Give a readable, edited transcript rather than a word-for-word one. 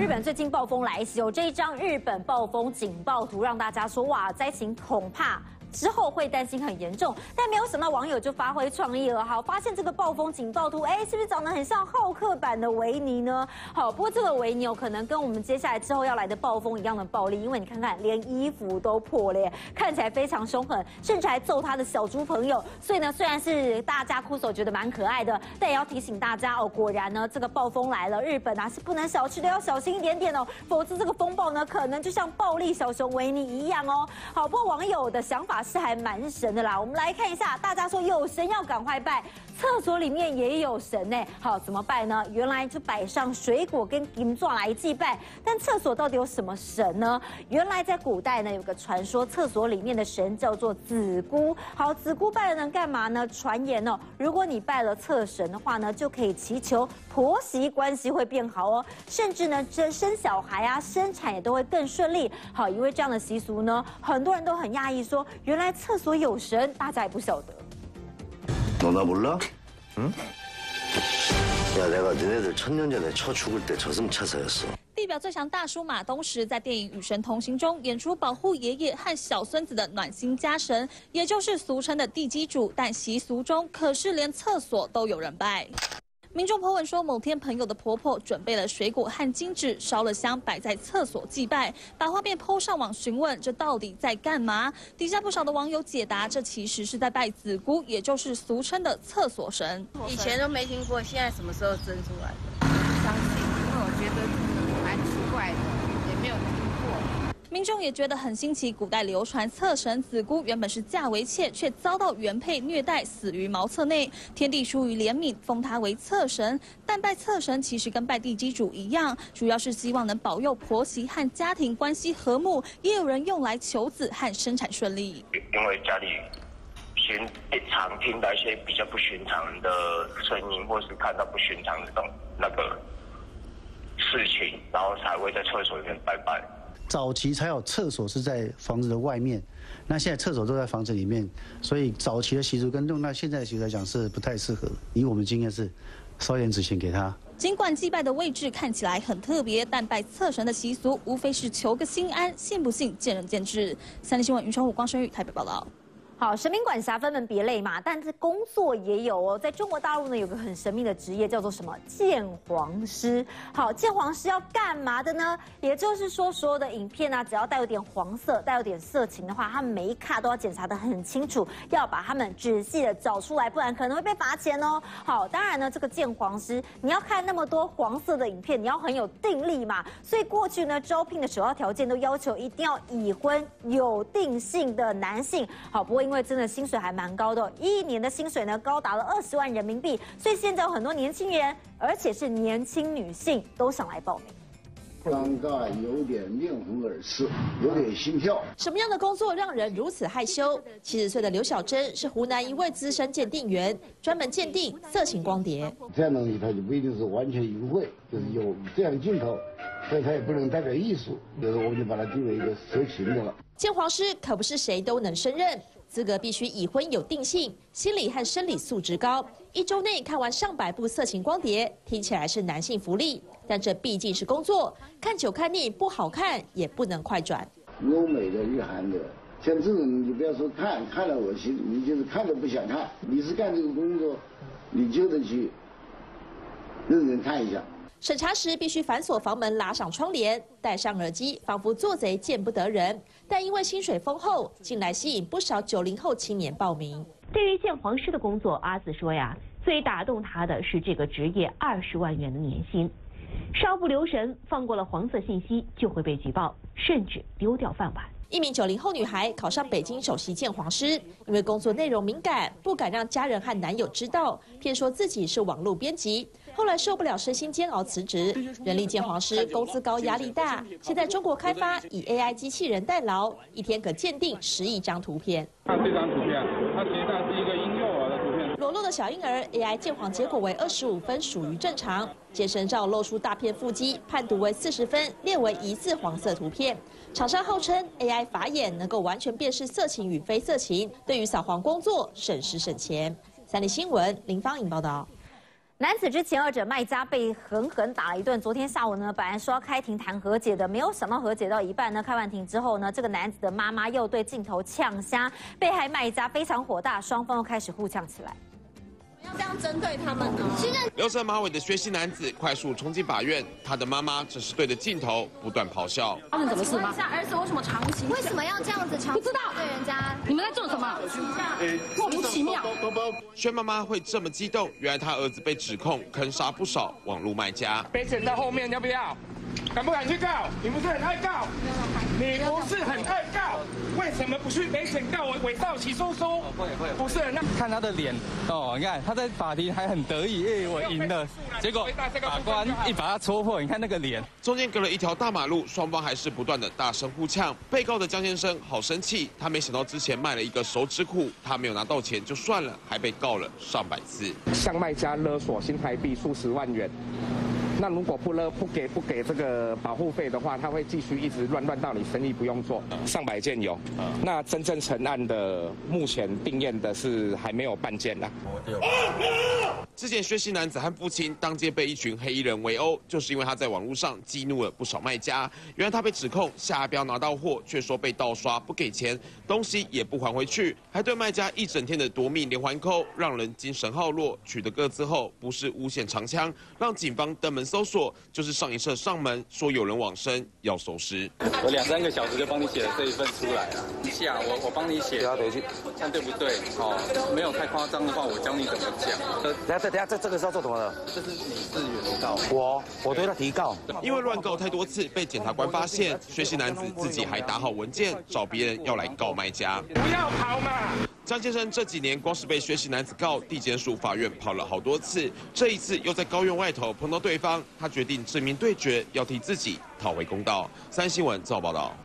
日本最近暴风来袭，有这一张日本暴风警报图，让大家说哇，灾情恐怕之后会担心很严重，但没有想到网友就发挥创意了，好，发现这个暴风警报图，是不是长得很像浩克版的维尼呢？好，不过这个维尼可能跟我们接下来之后要来的暴风一样的暴力，因为你看看，连衣服都破了耶，看起来非常凶狠，甚至还揍他的小猪朋友。所以呢，虽然是大家哭手觉得蛮可爱的，但也要提醒大家哦，果然呢，这个暴风来了，日本是不能小觑的，要小心一点点哦，否则这个风暴呢，可能就像暴力小熊维尼一样哦。好，不过网友的想法是还蛮神的啦，我们来看一下，大家说有神要赶快拜，厕所里面也有神呢。好，怎么拜呢？原来就摆上水果跟金钻来祭拜，但厕所到底有什么神呢？原来在古代呢，有个传说，厕所里面的神叫做子姑。好，子姑拜了能干嘛呢？传言哦，如果你拜了厕神的话呢，就可以祈求婆媳关系会变好哦，甚至呢，生小孩生产也都会更顺利。好，因为这样的习俗呢，很多人都很讶异说，原来厕所有神，大家也不晓得。너 나 몰라? 응? 야, 내가 너네들 천년전에 쳐 죽을 때 저승차사였어. 地表最强大叔马东石在电影《与神同行》中演出保护爷爷和小孙子的暖心家神，也就是俗称的地基主。但习俗中可是连厕所都有人拜。民众 po 文说，某天朋友的婆婆准备了水果和金纸，烧了香摆在厕所祭拜，把画面 po 上网询问这到底在干嘛？底下不少的网友解答，这其实是在拜子姑，也就是俗称的厕所神。以前都没听过，现在什么时候生出来的？相信，因为我觉得蛮奇怪的，也没有听过。 民众也觉得很新奇，古代流传厕神子姑原本是嫁为妾，却遭到原配虐待，死于茅厕内。天帝出于怜悯，封她为厕神。但拜厕神其实跟拜地基主一样，主要是希望能保佑婆媳和家庭关系和睦，也有人用来求子和生产顺利。因为家里常听到一些比较不寻常的声音，或是看到不寻常的那个事情，然后才会在厕所里面拜拜。 早期才有厕所是在房子的外面，那现在厕所都在房子里面，所以早期的习俗跟用到现在的习俗来讲是不太适合。以我们经验是，烧点纸钱给他。尽管祭拜的位置看起来很特别，但拜厕神的习俗无非是求个心安，信不信见仁见智。三立新闻云窗户光生玉台北报道。 好，神明管辖分门别类嘛，但是工作也有哦。在中国大陆呢，有个很神秘的职业叫做什么鉴黄师。好，鉴黄师要干嘛的呢？也就是说，所有的影片只要带有点黄色、带有点色情的话，他们每一卡都要检查得很清楚，要把他们仔细的找出来，不然可能会被罚钱哦。好，当然呢，这个鉴黄师你要看那么多黄色的影片，你要很有定力嘛。所以过去呢，招聘的首要条件都要求一定要已婚、有定性的男性。好，不过因为真的薪水还蛮高的哦，1年的薪水呢高达了20万人民币，所以现在有很多年轻人，而且是年轻女性都想来报名。 尴尬，有点面红耳赤，有点心跳。什么样的工作让人如此害羞？70岁的刘小珍是湖南一位资深鉴定员，专门鉴定色情光碟。这样东西它就不一定是完全淫秽，就是有这样镜头，所以它也不能代表艺术，有时候我们就把它定为一个色情的了。鉴黄师可不是谁都能胜任。 资格必须已婚有定性，心理和生理素质高。1周内看完上百部色情光碟，听起来是男性福利，但这毕竟是工作，看久看腻，不好看也不能快转。欧美的、日韩的，像这种你不要说看了恶心，你就是看都不想看。你是干这个工作，你就得去认真看一下。 审查时必须反锁房门，拉上窗帘，戴上耳机，仿佛做贼见不得人。但因为薪水丰厚，近来吸引不少90后青年报名。对于鉴黄师的工作，阿紫说呀，最打动他的是这个职业20万元的年薪。稍不留神，放过了黄色信息，就会被举报，甚至丢掉饭碗。 一名90后女孩考上北京首席鉴黄师，因为工作内容敏感，不敢让家人和男友知道，骗说自己是网络编辑。后来受不了身心煎熬辞职。人力鉴黄师工资高，压力大。现在中国开发以 AI 机器人代劳，一天可鉴定10亿张图片。看这张图片，它实际上是一个婴幼儿的图片。裸露的小婴儿 AI 鉴黄结果为25分，属于正常。健身照露出大片腹肌，判读为40分，列为疑似黄色图片。厂商号称 AI 法眼能够完全辨识色情与非色情，对于扫黄工作省时省钱。三立新闻林芳颖报道。男子之前二者卖家被狠狠打了一顿。昨天下午呢，本来说要开庭谈和解的，没有想到和解到一半呢，开完庭之后呢，这个男子的妈妈又对镜头呛瞎，被害卖家非常火大，双方又开始互呛起来。 要这样针对他们呢？留着马尾的薛姓男子快速冲进法院，他的妈妈只是对着镜头不断咆哮。发生什么事吗？儿子为什么长期？为什么要这样子长期？不知道对人家？你们在做什么？莫名其妙。薛妈妈会这么激动，原来她儿子被指控坑杀不少网络卖家。被剪到后面要不要？敢不敢去告？你不是很爱告？你不是很爱告？为什么不去北检告我伪造起诉书？不是，那看他的脸哦，你看他在法庭还很得意，我赢了，结果法官一把他戳破，你看那个脸。中间隔了一条大马路，双方还是不断的大声互呛。被告的江先生好生气，他没想到之前卖了一个手指虎，他没有拿到钱就算了，还被告了上百次，向卖家勒索新台币数十万元。 那如果不给这个保护费的话，他会继续一直乱到你生意不用做，上百件有。那真正成案的，目前定验的是还没有半件啦。之前薛姓男子和父亲当街被一群黑衣人围殴，就是因为他在网络上激怒了不少卖家。原来他被指控下标拿到货，却说被盗刷不给钱，东西也不还回去，还对卖家一整天的夺命连环扣，让人精神耗弱。取得个资后，不是诬陷长枪，让警方登门搜索，就是上一社上门说有人往生要收尸。我2、3个小时就帮你写了这一份出来了。下我帮你写，看对不对？哦，没有太夸张的话，我教你怎么讲。等下，这个是要做什么的？这是你是原告，我对他提告。因为乱告太多次，被检察官发现，薛姓男子自己还打好文件，找别人要来告卖家。不要跑嘛！江先生这几年光是被薛姓男子告，地检署、法院跑了好多次，这一次又在高院外头碰到对方，他决定正面对决，要替自己讨回公道。3新闻综合报道。